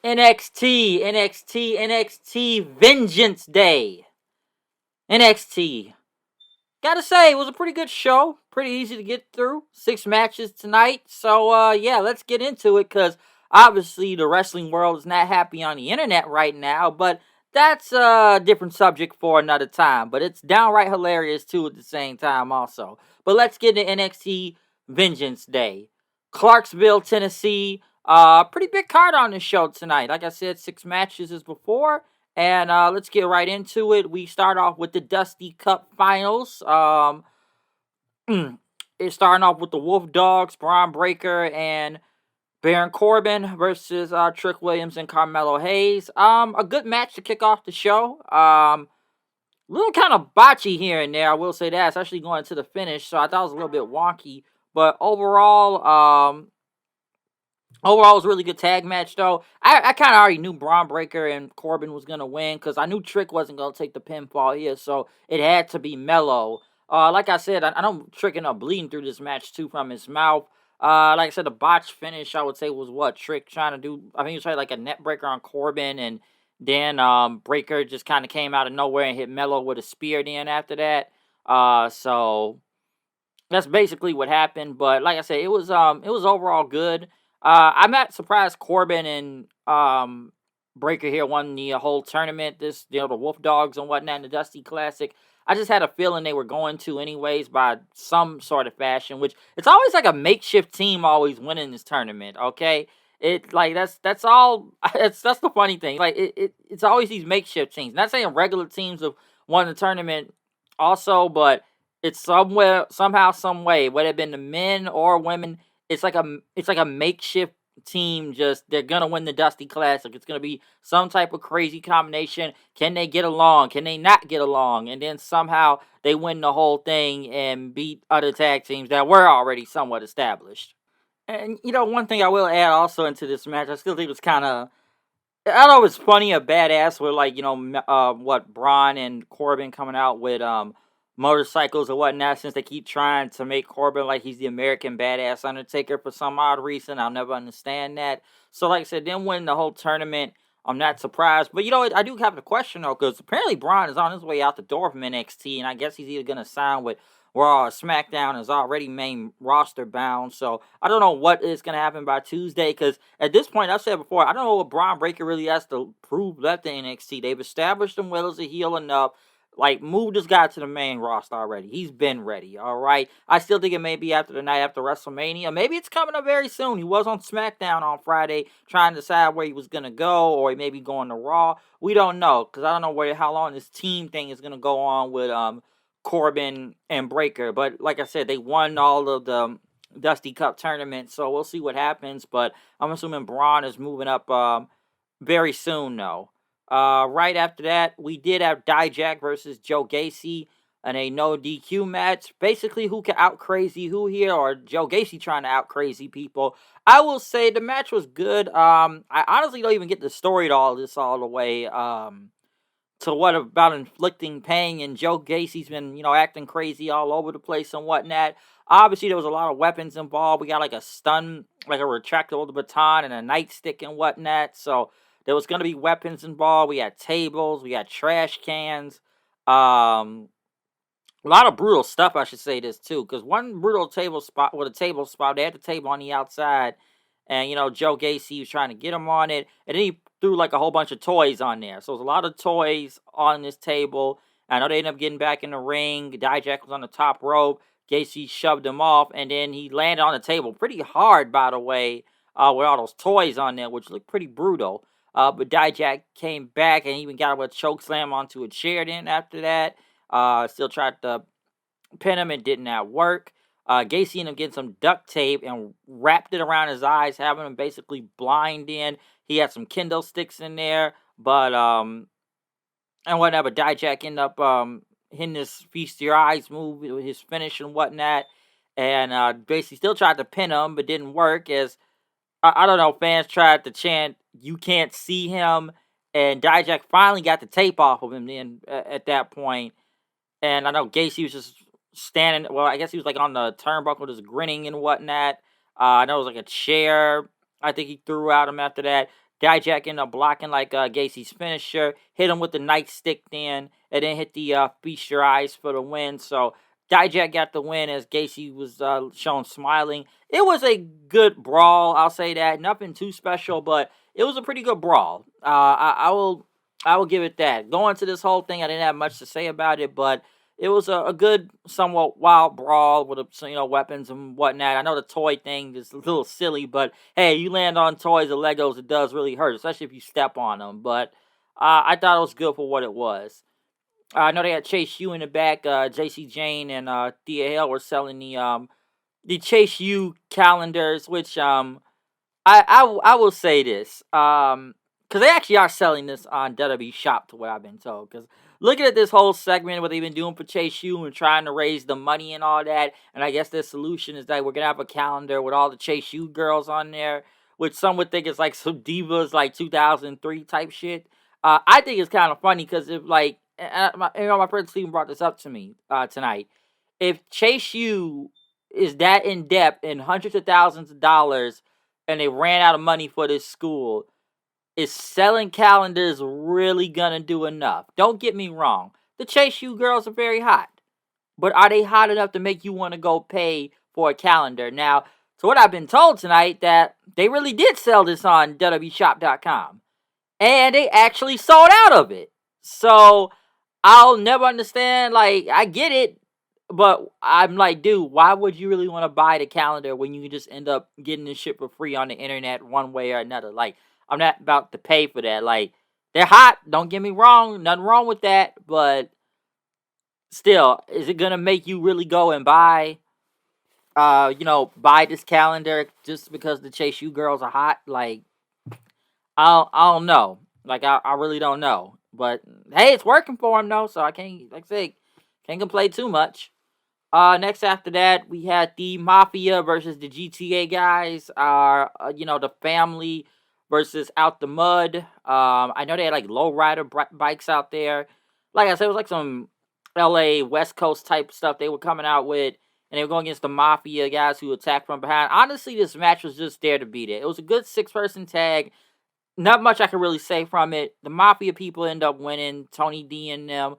NXT Vengeance Day. NXT. Gotta say, it was a pretty good show. Pretty easy to get through. 6 matches tonight. So, yeah, let's get into it because obviously the wrestling world is not happy on the internet right now, but that's a different subject for another time. But it's downright hilarious too at the same time, also. But let's get into NXT Vengeance Day. Clarksville, Tennessee. Pretty big card on this show tonight. Like I said, 6 matches as before. And let's get right into it. We start off with the Dusty Cup Finals. It's starting off with the Wolf Dogs, Braun Breaker, and Baron Corbin versus Trick Williams and Carmelo Hayes. A good match to kick off the show. Little kind of botchy here and there, I will say that, especially going to the finish. So I thought it was a little bit wonky. But overall, it was a really good tag match, though. I kind of already knew Braun Breaker and Corbin was going to win because I knew Trick wasn't going to take the pinfall here, so it had to be Melo. Like I said, I know Trick ended up bleeding through this match, too, from his mouth. Like I said, the botch finish, I would say, was what Trick trying to do. I think he was trying like a net breaker on Corbin, and then Breaker just kind of came out of nowhere and hit Melo with a spear then after that. So that's basically what happened. But like I said, it was overall good. I'm not surprised Corbin and Breaker here won the whole tournament. This, the Wolf Dogs and whatnot in the Dusty Classic. I just had a feeling they were going to anyways by some sort of fashion. Which it's always like a makeshift team always winning this tournament. Okay, it like that's all. That's the funny thing. Like it's always these makeshift teams. Not saying regular teams have won the tournament also, but it's somewhere, somehow, some way, whether it been the men or women, it's like a makeshift team. Just they're gonna win the Dusty Classic. It's gonna be some type of crazy combination. Can they get along? Can they not get along? And then somehow they win the whole thing and beat other tag teams that were already somewhat established. And one thing I will add also into this match, I still think it was kind of, I don't know, it's funny or badass with like what Braun and Corbin coming out with motorcycles or whatnot, since they keep trying to make Corbin like he's the American badass Undertaker for some odd reason. I'll never understand that. So like I said, them winning the whole tournament, I'm not surprised. But I do have the question though, because apparently Braun is on his way out the door from NXT, and I guess he's either gonna sign with Raw or SmackDown, is already main roster bound. So I don't know what is gonna happen by Tuesday, because at this point, I've said before, I don't know what Braun Breaker really has to prove left in NXT. They've established him well as a heel enough. Like, move this guy to the main roster already. He's been ready, all right? I still think it may be after the night after WrestleMania. Maybe it's coming up very soon. He was on SmackDown on Friday trying to decide where he was going to go, or he may be going to Raw. We don't know, because I don't know how long this team thing is going to go on with Corbin and Breaker. But like I said, they won all of the Dusty Cup tournament, so we'll see what happens. But I'm assuming Braun is moving up very soon, though. Right after that, we did have Dijak versus Joe Gacy in a no DQ match. Basically, who can out crazy who here, or Joe Gacy trying to out crazy people. I will say the match was good. I honestly don't even get the story to all this all the way. To what about inflicting pain, and Joe Gacy's been, acting crazy all over the place and whatnot. Obviously, there was a lot of weapons involved. We got like a stun, like a retractable baton and a nightstick and whatnot. So there was going to be weapons involved. We had tables, we had trash cans. A lot of brutal stuff, I should say this too, because one brutal table spot with a table spot, they had the table on the outside, and Joe Gacy was trying to get him on it, and then he threw like a whole bunch of toys on there. So there's a lot of toys on this table. I know they ended up getting back in the ring. Dijak was on the top rope. Gacy shoved him off, and then he landed on the table pretty hard, by the way, with all those toys on there, which looked pretty brutal. But Dijak came back and even got a choke slam onto a chair then after that. Still tried to pin him, it did not work. Gacy ended up getting some duct tape and wrapped it around his eyes, having him basically blind in. He had some Kindle sticks in there, but and whatever. Dijak ended up hitting this feast your eyes move with his finish and whatnot, and basically still tried to pin him, but didn't work. As I don't know, fans tried to chant, "You can't see him," and Dijak finally got the tape off of him. Then at that point, and I know Gacy was just standing. Well, I guess he was like on the turnbuckle, just grinning and whatnot. I know it was like a chair. I think he threw at him after that. Dijak ended up blocking like Gacy's finisher, hit him with the nightstick then, and then hit the Feast Your Eyes for the win. So Dijak got the win as Gacy was shown smiling. It was a good brawl, I'll say that. Nothing too special, but it was a pretty good brawl. I will give it that. Going to this whole thing, I didn't have much to say about it, but it was a good, somewhat wild brawl with weapons and whatnot. I know the toy thing is a little silly, but hey, you land on toys or Legos, it does really hurt, especially if you step on them. But I thought it was good for what it was. I know they had Chase U in the back. JC Jane and Thea Hale were selling the Chase U calendars, which I will say this, because they actually are selling this on WWE Shop, to what I've been told. Because looking at this whole segment, what they've been doing for Chase U and trying to raise the money and all that, and I guess their solution is that we're gonna have a calendar with all the Chase U girls on there, which some would think is like some divas like 2003 type shit. I think it's kind of funny because if like, my friend Steven brought this up to me tonight. If Chase U is that in depth and hundreds of thousands of dollars and they ran out of money for this school, is selling calendars really gonna do enough? Don't get me wrong. The Chase U girls are very hot. But are they hot enough to make you want to go pay for a calendar? Now, to what I've been told tonight, that they really did sell this on WWEshop.com. And they actually sold out of it. So I'll never understand. Like, I get it, but I'm like, dude, why would you really want to buy the calendar when you can just end up getting this shit for free on the internet one way or another? Like, I'm not about to pay for that. Like, they're hot. Don't get me wrong. Nothing wrong with that. But still, is it gonna make you really go and buy this calendar just because the Chase U girls are hot? Like, I don't know. Like, I really don't know. But hey, it's working for him though, so I can't, like I say, can't complain too much. Next after that, we had the Mafia versus the GTA guys. The family versus Out the Mud. I know they had like lowrider bikes out there. Like I said, it was like some LA West Coast type stuff they were coming out with, and they were going against the Mafia guys who attacked from behind. Honestly, this match was just there to beat it. It was a good 6-person tag. Not much I can really say from it. The Mafia people end up winning. Tony D and them.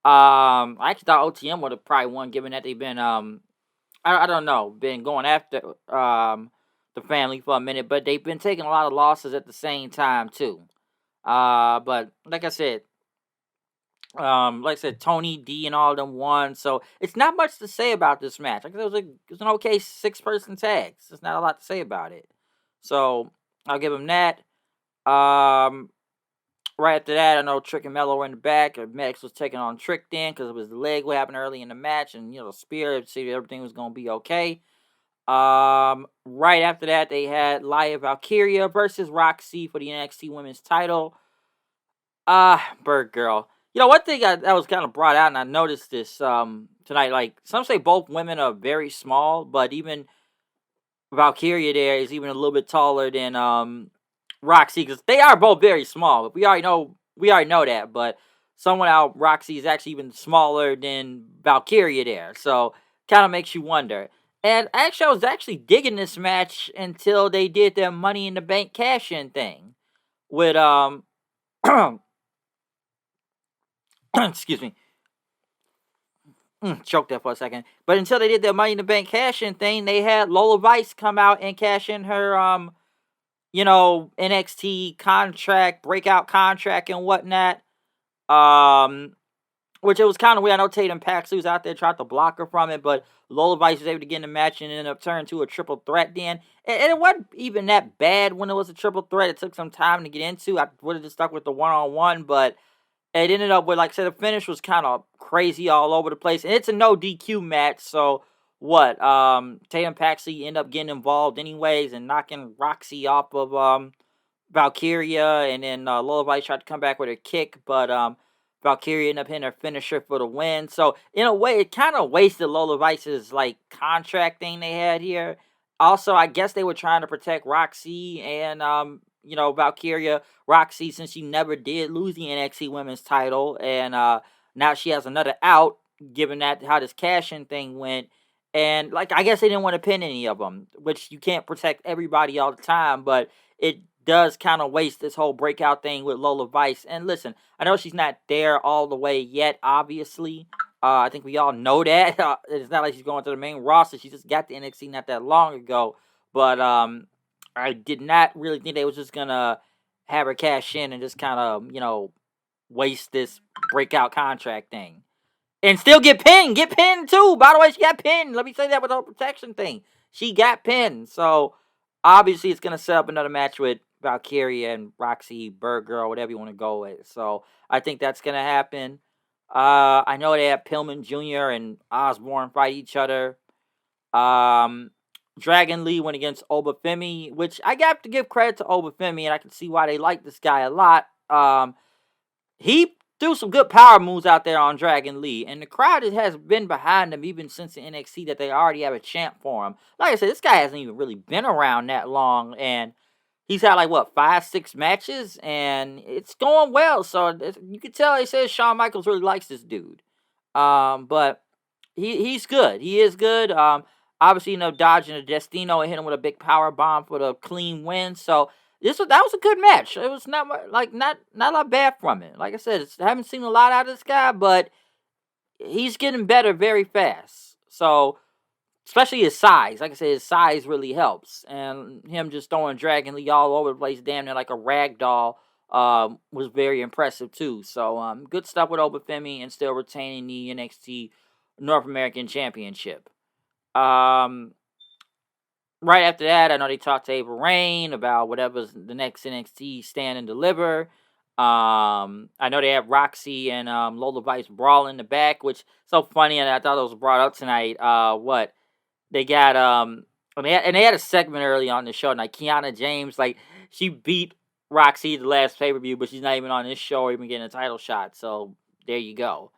I actually thought OTM would have probably won, given that they've been I don't know, been going after the family for a minute, but they've been taking a lot of losses at the same time too. But like I said, Tony D and all of them won, so it's not much to say about this match. Like, it was an okay 6-person tag. There's not a lot to say about it, so I'll give them that. Um, right after that, I know Trick and Melo were in the back. Medics was taking on Trick then because it was the leg what happened early in the match, and Spear, see everything was gonna be okay. Right after that, they had Laya Valkyria versus Roxy for the NXT Women's Title. Bird Girl. One thing that was kind of brought out, and I noticed this tonight. Like, some say both women are very small, but even Valkyria there is even a little bit taller than Roxy, because they are both very small. But we already know that. But someone out Roxy is actually even smaller than Valkyria there, so kind of makes you wonder. And actually, I was actually digging this match until they did their Money in the Bank cash-in thing with excuse me, choked there for a second. But until they did their Money in the Bank cash-in thing, they had Lola Vice come out and cash in her NXT contract, breakout contract and whatnot. Which it was kind of weird. I know Tatum Paxley was out there tried to block her from it, but Lola Vice was able to get in the match and ended up turning to a triple threat then. And it wasn't even that bad when it was a triple threat. It took some time to get into. I would have just stuck with the one-on-one, but it ended up with, like I said, the finish was kind of crazy all over the place. And it's a no DQ match, so what? Tatum Paxley ended up getting involved anyways and knocking Roxy off of Valkyria, and then Lola Vice tried to come back with her kick, but Valkyria ended up hitting her finisher for the win. So in a way, it kind of wasted Lola Vice's like contract thing they had here. Also, I guess they were trying to protect Roxy and Valkyria. Roxy, since she never did lose the NXT Women's Title, and now she has another out, given that how this cash-in thing went. And like, I guess they didn't want to pin any of them, which you can't protect everybody all the time, but it does kind of waste this whole breakout thing with Lola Vice. And listen, I know she's not there all the way yet, obviously. I think we all know that. It's not like she's going to the main roster. She just got to NXT not that long ago. But I did not really think they was just going to have her cash in and just kind of, waste this breakout contract thing. And still get pinned. Get pinned too. By the way, she got pinned. Let me say that with the whole protection thing. She got pinned. So obviously it's gonna set up another match with Valkyria and Roxy, Bird Girl, whatever you want to go with. So I think that's gonna happen. I know they have Pillman Jr. and Osborne fight each other. Dragon Lee went against Obafemi, which I got to give credit to Obafemi, and I can see why they like this guy a lot. He threw some good power moves out there on Dragon Lee, and the crowd has been behind him even since the NXT that they already have a champ for him. Like I said, this guy hasn't even really been around that long, and he's had like, 5-6 matches, and it's going well. So you can tell he says Shawn Michaels really likes this dude. But he's good. He is good. Obviously, dodging a Destino and hit him with a big power bomb for the clean win. So that was a good match. It was not a lot bad from it. Like I said, I haven't seen a lot out of this guy, but he's getting better very fast. So especially his size. Like I said, his size really helps. And him just throwing Dragon Lee all over the place, damn near like a rag doll, was very impressive too. So good stuff with Obafemi and still retaining the NXT North American Championship. Right after that, I know they talked to Ava Raine about whatever's the next NXT Stand and Deliver. I know they have Roxy and Lola Vice brawl in the back, which is so funny, and I thought it was brought up tonight. What they got? And they had a segment early on the show, like Kiana James, like she beat Roxy the last pay-per-view, but she's not even on this show or even getting a title shot. So there you go.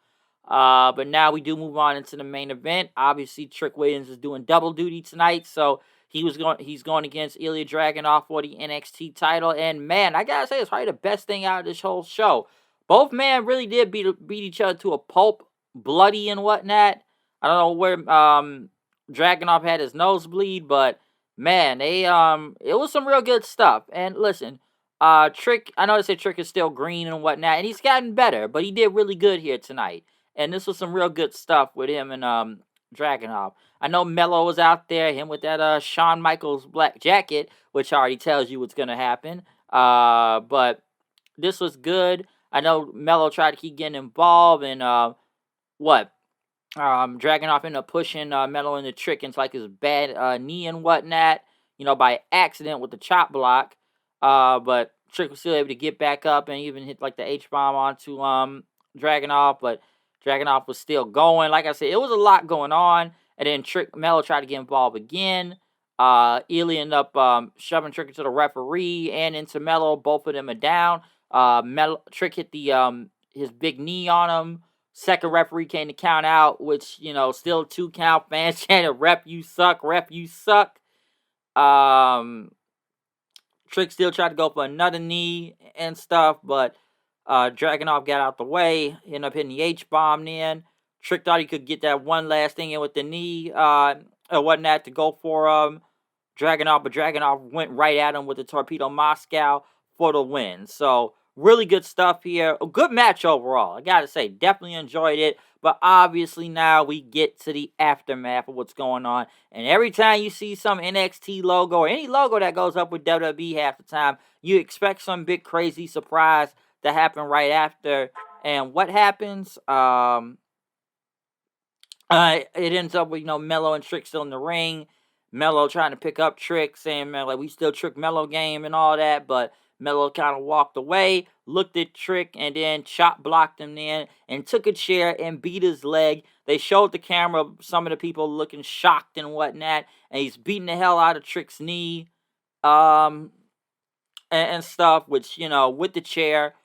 But now we do move on into the main event. Obviously, Trick Williams is doing double duty tonight, so he's going against Ilya Dragunov for the NXT title. And man, I gotta say, it's probably the best thing out of this whole show. Both men really did beat each other to a pulp, bloody and whatnot. I don't know where Dragunov had his nosebleed, but man, it was some real good stuff. And listen, Trick, I know they said Trick is still green and whatnot, and he's gotten better, but he did really good here tonight. And this was some real good stuff with him and Dragunov. I know Melo was out there, him with that Shawn Michaels black jacket, which already tells you what's gonna happen. But this was good. I know Melo tried to keep getting involved, and Dragunov ended up pushing Melo into Trick into like his bad knee and whatnot, by accident with the chop block. But Trick was still able to get back up and even hit like the H-bomb onto Dragunov, but Dragunov was still going. Like I said, it was a lot going on. And then Melo tried to get involved again. Ilya ended up shoving Trick into the referee and into Melo. Both of them are down. Trick hit the his big knee on him. Second referee came to count out, which, still 2 count. Fans chanted, "Ref, you suck. Ref, you suck." Trick still tried to go for another knee and stuff, but Dragunov got out the way, ended up hitting the H-bomb then. Trick thought he could get that one last thing in with the knee, or whatnot, to go for Dragunov, but Dragunov went right at him with the Torpedo Moscow for the win. So really good stuff here. A good match overall. I gotta say, definitely enjoyed it. But obviously now we get to the aftermath of what's going on. And every time you see some NXT logo or any logo that goes up with WWE half the time, you expect some big crazy surprise to happen right after. And what happens? It ends up with, Melo and Trick still in the ring. Melo trying to pick up Trick, saying, man, like, we still Trick Melo game and all that, but Melo kind of walked away, looked at Trick, and then chop blocked him in and took a chair and beat his leg. They showed the camera some of the people looking shocked and whatnot, and he's beating the hell out of Trick's knee and stuff, which, with the chair,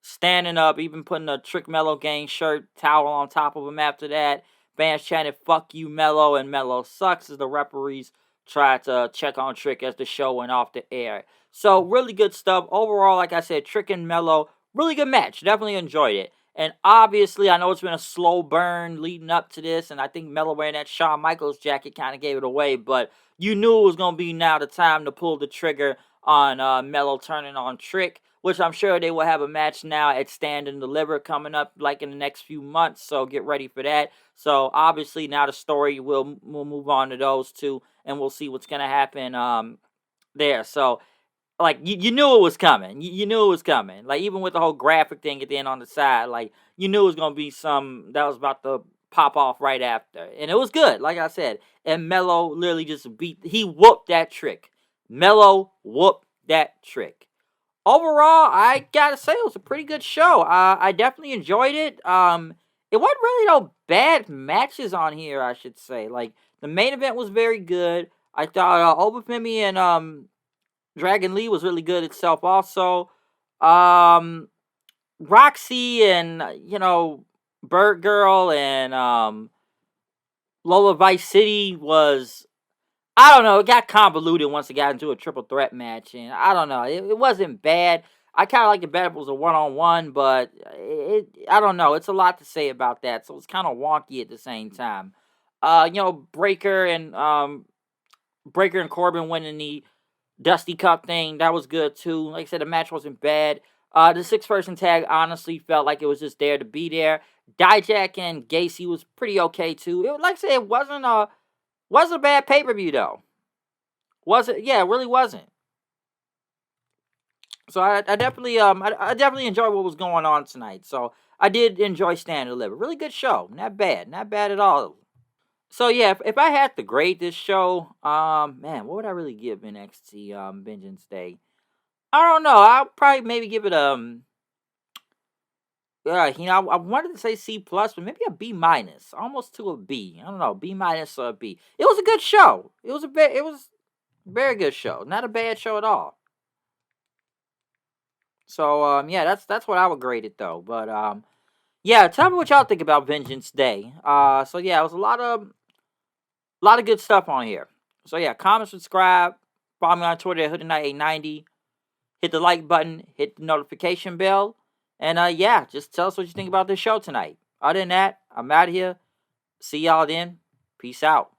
standing up, even putting a Trick Melo gang shirt towel on top of him after that. Fans chanted, "Fuck you, Melo," and Melo sucks, as the referees tried to check on Trick as the show went off the air. So, really good stuff. Overall, like I said, Trick and Melo, really good match. Definitely enjoyed it. And obviously, I know it's been a slow burn leading up to this, and I think Melo wearing that Shawn Michaels jacket kind of gave it away, but you knew it was going to be now the time to pull the trigger on Melo turning on Trick, which I'm sure they will have a match now at Stand and Deliver coming up like in the next few months. So get ready for that. So obviously now the story will move on to those two, and we'll see what's gonna happen there. So like you knew it was coming. You knew it was coming. Like even with the whole graphic thing at the end on the side, like you knew it was gonna be some that was about to pop off right after, and it was good. Like I said, and Melo literally just he whooped that Trick. Melo whooped that Trick. Overall, I gotta say it was a pretty good show. I definitely enjoyed it. It wasn't really no bad matches on here, I should say. Like the main event was very good. I thought Obafemi and Dragon Lee was really good itself also. Um Roxy and Bird Girl and Lola Vice City was, I don't know, it got convoluted once it got into a triple threat match, and I don't know, it wasn't bad. I kind of like it better if it was a one-on-one, but I don't know, it's a lot to say about that, so it's kind of wonky at the same time. Breaker and Corbin winning the Dusty Cup thing, that was good too. Like I said, the match wasn't bad. The six-person tag honestly felt like it was just there to be there. Dijak and Gacy was pretty okay too. Like I said, it wasn't a bad pay-per-view though. Was it? Yeah, it really wasn't. So I definitely I definitely enjoyed what was going on tonight. So I did enjoy Stand and Deliver. Really good show. Not bad. Not bad at all. So yeah, if I had to grade this show, man, what would I really give NXT Vengeance Day? I don't know. I'll probably maybe give it I wanted to say C plus, but maybe a B minus, almost to a B. I don't know, B minus or a B. It was a good show. It was a very good show. Not a bad show at all. So yeah, that's what I would grade it though. But yeah, tell me what y'all think about Vengeance Day. So yeah, it was a lot of good stuff on here. So yeah, comment, subscribe, follow me on Twitter at HoodieKnight890. Hit the like button, hit the notification bell, and yeah, just tell us what you think about this show tonight. Other than that, I'm out of here. See y'all then. Peace out.